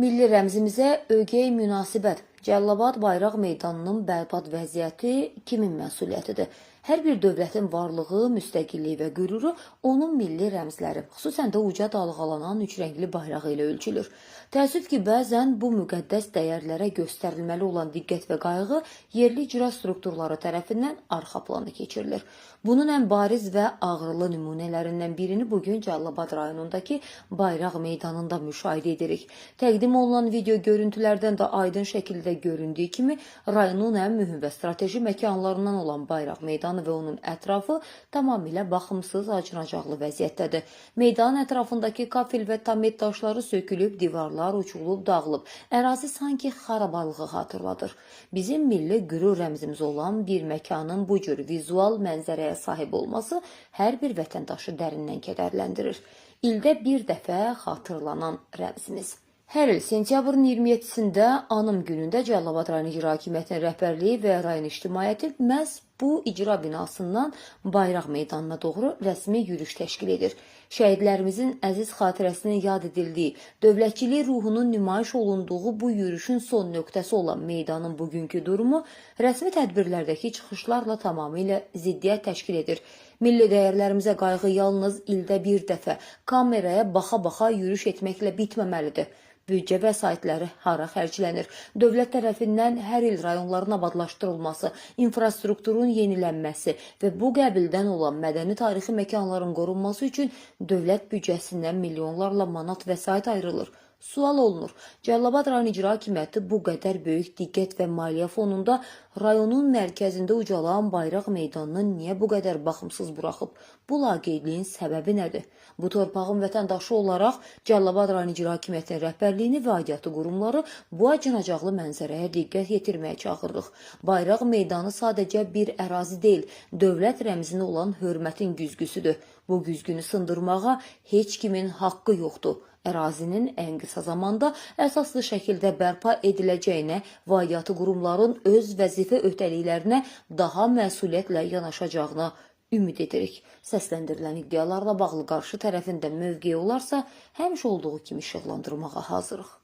Milli rəmzimizə ögey münasibət. Cəlilabad bayraq meydanının bərbad vəziyyəti kimin məsuliyyətidir? Hər bir dövlətin varlığı, müstəqilliyi və qüruru onun milli rəmzləri, xüsusən də uca dalğalanan üç rəngli bayrağı ilə ölçülür. Təəssüf ki, bəzən bu müqəddəs dəyərlərə göstərilməli olan diqqət və qayğı yerli icra strukturları tərəfindən arxa plana keçirilir. Bunun ən bariz və ağrılı nümunələrindən birini bugün Cəlilabad rayonundakı bayraq meydanında müşahidə edirik. Təqdim olunan video görüntülərdən də aydın şəkildə göründüyü kimi, rayonun ən mühüm və strateji məkanlarından olan bayraq meydanı və onun ətrafı tamamilə baxımsız, acınacaqlı vəziyyətdədir. Meydanın ətrafındakı kafel və tamet daşları sökülüb, divarlar uçulub, dağılıb. Ərazi sanki xarabalığı xatırladır. Bizim milli qürur rəmzimiz olan bir məkanın bu cür vizual mənzərəyə sahib olması hər bir vətəndaşı dərindən kədərləndirir. İldə bir dəfə xatırlanan rəmzimiz. Hər il sentyabrın 27-sində Anım günündə Cəlilabad rayon icra hakimiyyətinin rəhbərliyi və rayon ictimaiyyəti məhz bu icra binasından bayraq meydanına doğru rəsmi yürüyüş təşkil edir. Şəhidlərimizin əziz xatirəsinin yad edildiyi, dövlətçilik ruhunun nümayiş olunduğu bu yürüyüşün son nöqtəsi olan meydanın bugünkü durumu rəsmi tədbirlərdəki çıxışlarla tamamilə ziddiyyət təşkil edir. Milli dəyərlərimizə qayğı yalnız ildə bir dəfə kameraya baxa-baxa yürüyüş etməklə bitməməlidir. Büdcə vəsaitləri hara xərclənir? Dövlət tərəfindən hər il rayonların abadlaşdırılması, infrastrukturun yenilənməsi və bu qəbildən olan mədəni tarixi məkanların qorunması üçün dövlət büdcəsindən milyonlarla manat vəsait ayrılır. Sual olunur, Cəlilabad rayon icra hakimiyyəti bu qədər böyük diqqət və maliyyə fonunda rayonun mərkəzində ucalan bayraq meydanını niyə bu qədər baxımsız buraxıb? Bu laqeydliyin səbəbi nədir? Bu torpağın vətəndaşı olaraq Cəlilabad rayon icra hakimiyyətinin rəhbərliyini və aidiyyatı qurumları bu acınacaqlı mənzərəyə diqqət yetirməyə çağırırıq. Bayraq meydanı sadəcə bir ərazi deyil, dövlət rəmzinə olan hörmətin güzgüsüdür. Bu güzgünü sındırmağa heç kimin haqqı yoxdur. Ərazinin ən qısa zamanda əsaslı şəkildə bərpa ediləcəyinə və aidiyyatı qurumların öz vəzifə öhdəliklərinə daha məsuliyyətlə yanaşacağına ümid edirik. Səsləndirilən iddialarla bağlı qarşı tərəfində mövqeyi olarsa, həmişə olduğu kimi işıqlandırmağa hazırıq.